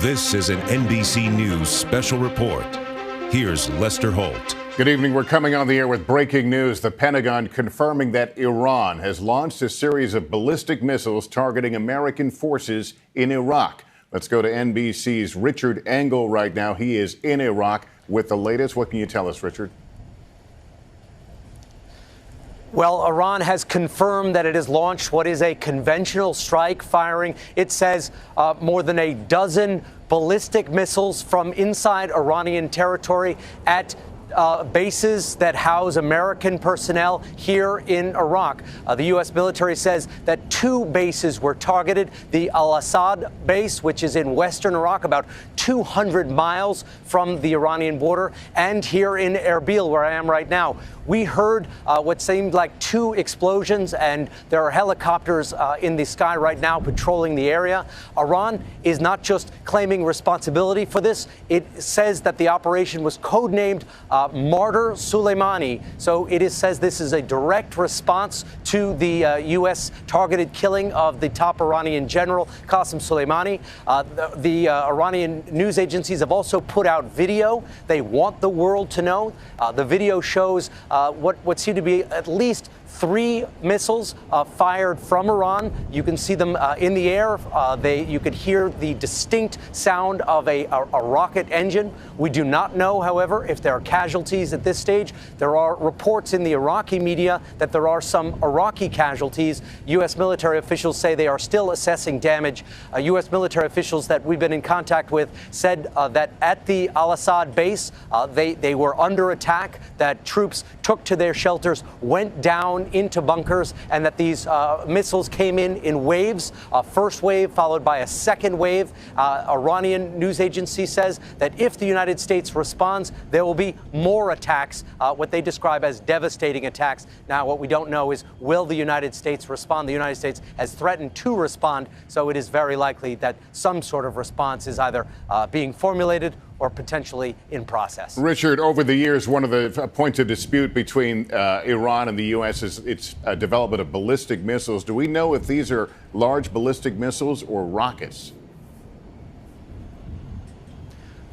This is an NBC News special report. Here's Lester Holt. Good evening. We're coming on the air with breaking news. The Pentagon confirming that Iran has launched a series of ballistic missiles targeting American forces in Iraq. Let's go to NBC's Richard Engel right now. He is in Iraq with the latest. What can you tell us, Richard? Well, Iran has confirmed that it has launched what is a conventional strike, firing, it says, more than a dozen ballistic missiles from inside Iranian territory at bases that house American personnel here in Iraq. The U.S. military says that 2 bases were targeted. The Al-Assad base, which is in western Iraq, about 200 miles from the Iranian border, and here in Erbil, where I am right now. We heard what seemed like 2 explosions, and there are helicopters in the sky right now patrolling the area. Iran is not just claiming responsibility for this. It says that the operation was codenamed Martyr Soleimani. So it says this is a direct response to the U.S. targeted killing of the top Iranian general, Qasem Soleimani. The Iranian news agencies have also put out video. They want the world to know. The video shows what seem to be at least 3 missiles fired from Iran. You can see them in the air. You could hear the distinct sound of a rocket engine. We do not know, however, if there are casualties at this stage. There are reports in the Iraqi media that there are some Iraqi casualties. U.S. military officials say they are still assessing damage. U.S. military officials that we've been in contact with said that at the Al-Assad base, they were under attack, that troops took to their shelters, went down into bunkers, and that these missiles came in waves, a first wave followed by a second wave. Iranian news agency says that if the United States responds, there will be more attacks, what they describe as devastating attacks. Now, what we don't know is, will the United States respond? The United States has threatened to respond, so it is very likely that some sort of response is either being formulated or potentially in process. Richard, over the years, one of the points of dispute between Iran and the U.S. is its development of ballistic missiles. Do we know if these are large ballistic missiles or rockets?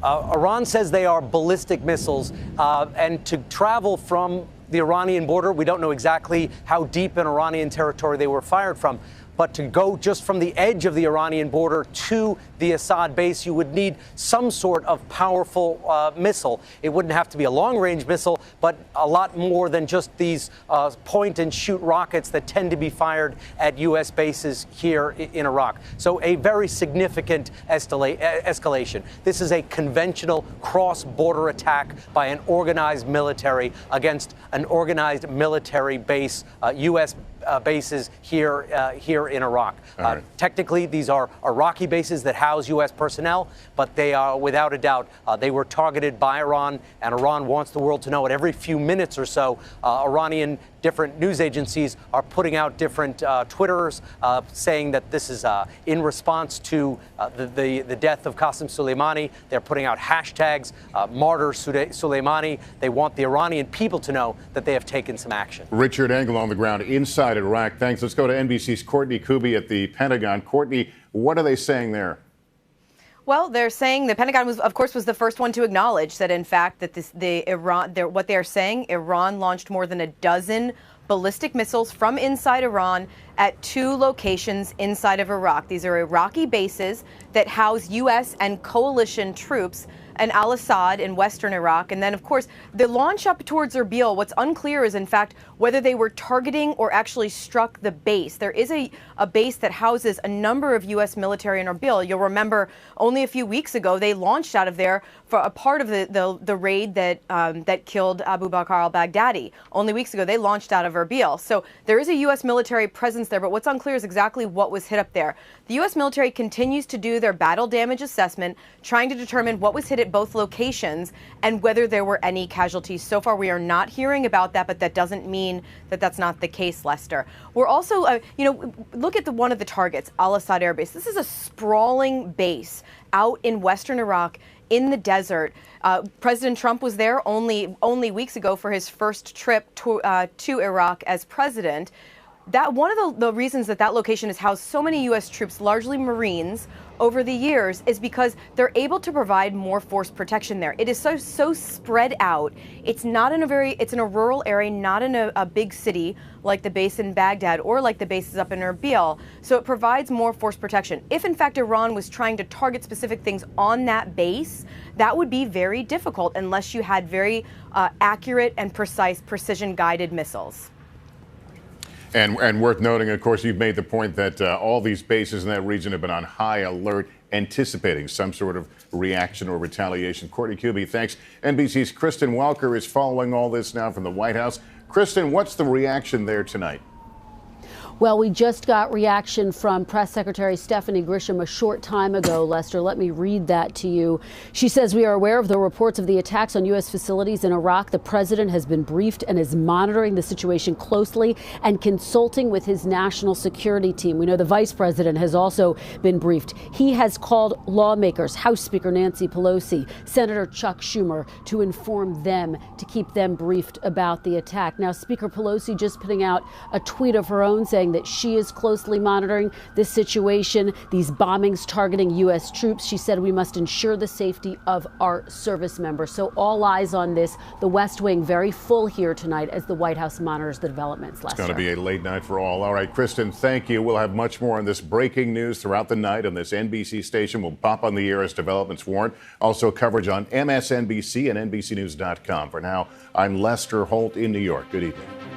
Iran says they are ballistic missiles, and to travel from the Iranian border, we don't know exactly how deep in Iranian territory they were fired from. But to go just from the edge of the Iranian border to the Assad base, you would need some sort of powerful missile. It wouldn't have to be a long-range missile, but a lot more than just these point-and-shoot rockets that tend to be fired at U.S. bases here in Iraq. So a very significant escalation. This is a conventional cross-border attack by an organized military against an organized military base, U.S. bases here in Iraq. Right. Technically, these are Iraqi bases that house U.S. personnel, but they are, without a doubt, they were targeted by Iran, and Iran wants the world to know it. Every few minutes or so, Iranian different news agencies are putting out different Twitters saying that this is in response to the death of Qasem Soleimani. They're putting out hashtags, Martyr Soleimani. They want the Iranian people to know that they have taken some action. Richard Engel on the ground inside Iraq. Thanks. Let's go to NBC's Courtney Kuby at the Pentagon. Courtney, what are they saying there? Well, they're saying the Pentagon was the first one to acknowledge that, in fact, that what they're saying, Iran launched more than a dozen ballistic missiles from inside Iran at 2 locations inside of Iraq. These are Iraqi bases that house U.S. and coalition troops and Al-Assad in western Iraq. And then, of course, the launch up towards Erbil, what's unclear is, in fact, whether they were targeting or actually struck the base. There is a base that houses a number of U.S. military in Erbil. You'll remember only a few weeks ago, they launched out of there for a part of the raid that killed Abu Bakr al-Baghdadi. Only weeks ago, they launched out of Erbil. So there is a U.S. military presence there, but what's unclear is exactly what was hit up there. The U.S. military continues to do their battle damage assessment, trying to determine what was hit at both locations and whether there were any casualties. So far, we are not hearing about that, but that doesn't mean that that's not the case, Lester. We're also, look at one of the targets, Al-Assad Air Base. This is a sprawling base out in western Iraq in the desert. President Trump was there only weeks ago for his first trip to Iraq as president. that one of the reasons that location has housed so many U.S. troops, largely Marines, over the years is because they're able to provide more force protection there. It is so spread out. It's not in it's in a rural area, not in a big city like the base in Baghdad or like the bases up in Erbil. So it provides more force protection. If in fact Iran was trying to target specific things on that base, that would be very difficult unless you had very accurate and precise precision-guided missiles. And worth noting, of course, you've made the point that all these bases in that region have been on high alert, anticipating some sort of reaction or retaliation. Courtney Kuby, thanks. NBC's Kristen Welker is following all this now from the White House. Kristen, what's the reaction there tonight? Well, we just got reaction from Press Secretary Stephanie Grisham a short time ago, Lester. Let me read that to you. She says, "We are aware of the reports of the attacks on U.S. facilities in Iraq. The president has been briefed and is monitoring the situation closely and consulting with his national security team. We know the vice president has also been briefed. He has called lawmakers, House Speaker Nancy Pelosi, Senator Chuck Schumer, to inform them, to keep them briefed about the attack." Now, Speaker Pelosi just putting out a tweet of her own saying that she is closely monitoring this situation, these bombings targeting U.S. troops. She said we must ensure the safety of our service members. So all eyes on this. The West Wing very full here tonight as the White House monitors the developments. It's going to be a late night for all. All right, Kristen, thank you. We'll have much more on this breaking news throughout the night on this NBC station. We'll pop on the air as developments warrant. Also coverage on MSNBC and NBCNews.com. For now, I'm Lester Holt in New York. Good evening.